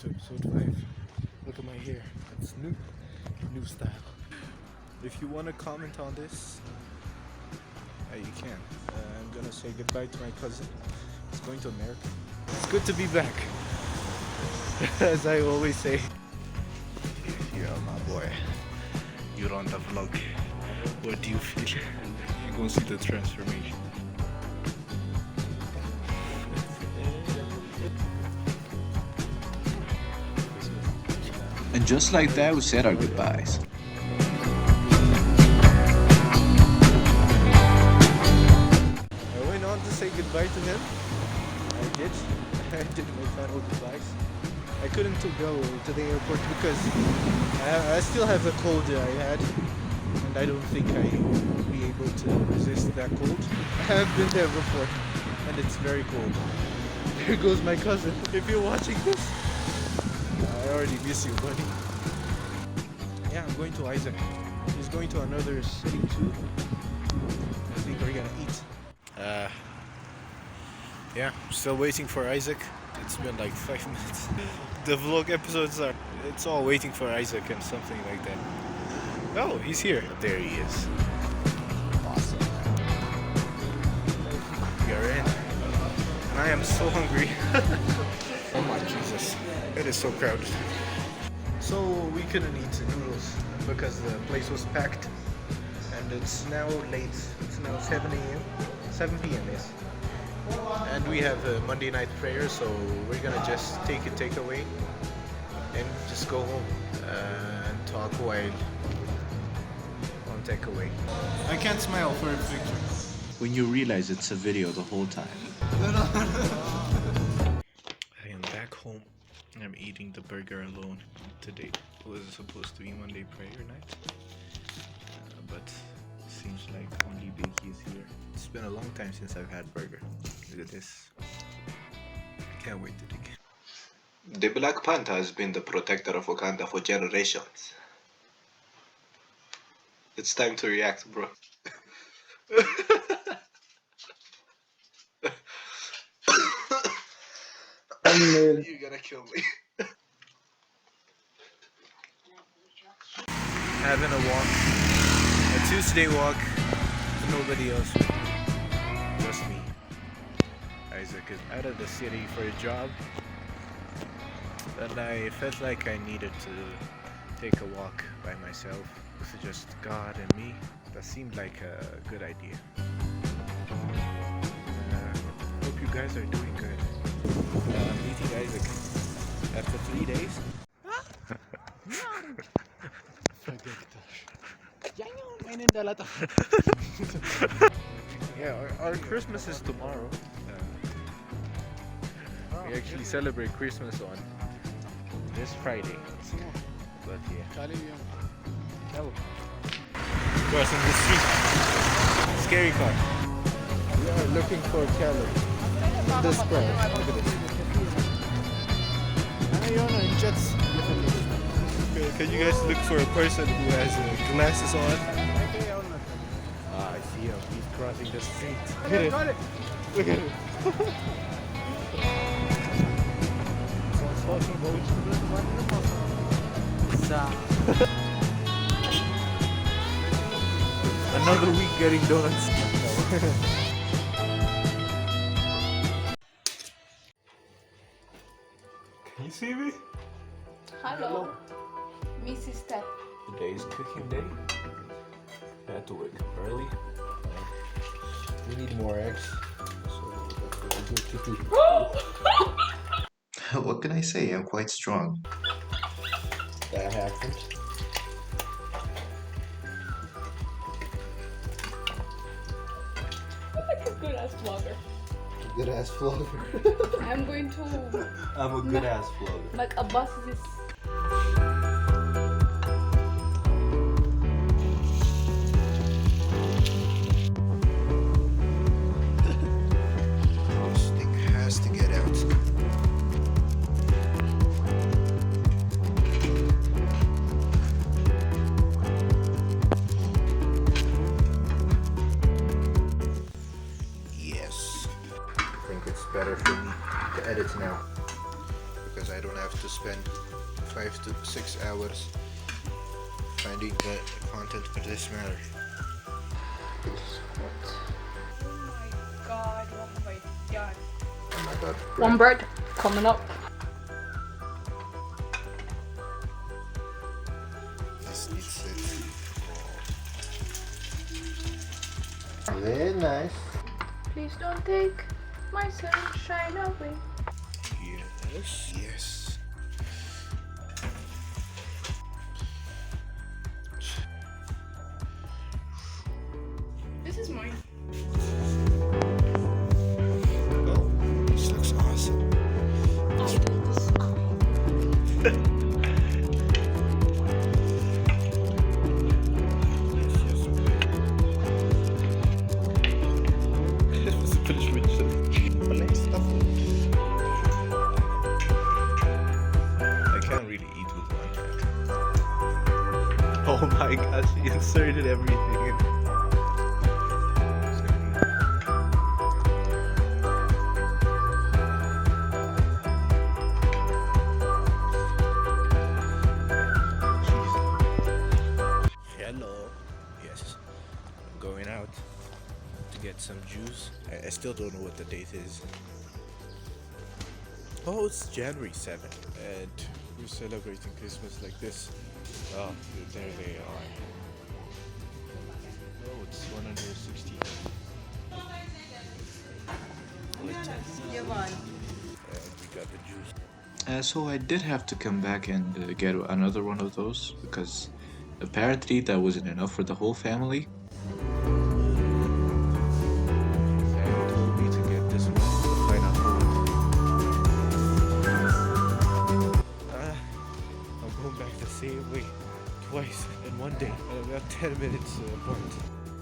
to episode 5. Look at my hair. It's new style. If you want to comment on this, you can. I'm gonna say goodbye to my cousin. He's going to America. It's good to be back. As I always say. Yeah, my boy. You're on the vlog. What do you feel? You go see the transformation. And just like that, we said our goodbyes. I went on to say goodbye to him. I did. I did my final goodbyes. I couldn't go to the airport because I still have the cold that I had, and I don't think I will be able to resist that cold. I have been there before, and it's very cold. Here goes my cousin. If you're watching this, I already miss you, buddy. Yeah, I'm going to Isaac. He's going to another city too. I think we're gonna eat. Yeah, still waiting for Isaac. It's been like 5 minutes. The vlog episodes it's all waiting for Isaac and something like that. Oh, he's here. There he is. Awesome. We are in. And I am so hungry. Oh my Jesus. It is so crowded. So we couldn't eat noodles because the place was packed. And it's now late. It's now 7 a.m. 7 p.m. yes. And we have a Monday night prayer, so we're gonna just take a takeaway and just go home and talk while on takeaway. I can't smile for a picture. When you realize it's a video the whole time. I am back home. I'm eating the burger alone. Today was supposed to be Monday prayer night, but seems like only Binky is here. It's been a long time since I've had burger. Look at this. I can't wait to dig. The Black Panther has been the protector of Wakanda for generations. It's time to react, bro. You're gonna kill me. Having a walk. A Tuesday walk. Nobody else. Just me. Isaac is out of the city for a job. And I felt like I needed to take a walk by myself with just God and me. That seemed like a good idea. Hope you guys are doing good. Meeting Isaac after 3 days. Yeah, our Christmas is tomorrow. We actually celebrate Christmas on this Friday. But yeah. Oh. Crossing the street. Scary car. We are looking for Caleb. In this square. Look at this. Can you guys look for a person who has glasses on? I see him. He's crossing the street. Look at it. Look at it. Someone's talking Another week getting donuts. Can you see me? Hello, Mrs. Step. Today is cooking day. I had to wake up early. We need more eggs. So that's what we do. What can I say? I'm quite strong. That happened. I'm like a good ass vlogger. Good ass vlogger. I'm going to I'm a good ass vlogger. make a bus this. This thing has to get out. Yes. I think it's better for me to edit now because I don't I have to spend 5 to 6 hours finding the content for this matter. Oh my god, what have I done? Oh my god. One bird coming up. This needs it. Very nice. Please don't take my sunshine away. Yes, yes. This is mine. Oh, this looks awesome. I do this. This was a punishment. Nice stuff. I can't really eat with one hand. Oh my gosh, he inserted everything in. Hello. Yes, I'm going out to get some juice. I still don't know what the date is. Oh, it's January 7th, and we're celebrating Christmas like this. Oh, there they are. Oh, it's 160. And we got the juice. So I did have to come back and get another one of those because apparently that wasn't enough for the whole family. Sam told me to get this one, pineapple. I'm going back the same way, twice in one day, and about 10 minutes apart.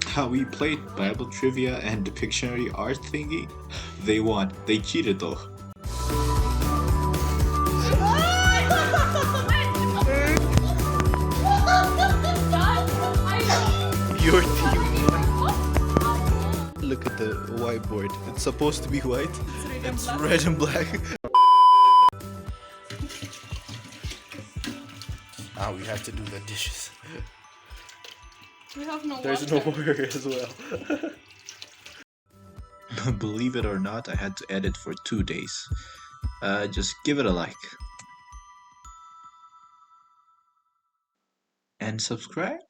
How we played Bible trivia and the Pictionary art thingy. They won. They cheated though. Your team won. Look at the whiteboard. It's supposed to be white. It's red and black. Now we have to do the dishes. We have no There's water. no water as well. Believe it or not, I had to edit for 2 days. Just give it a like. And subscribe.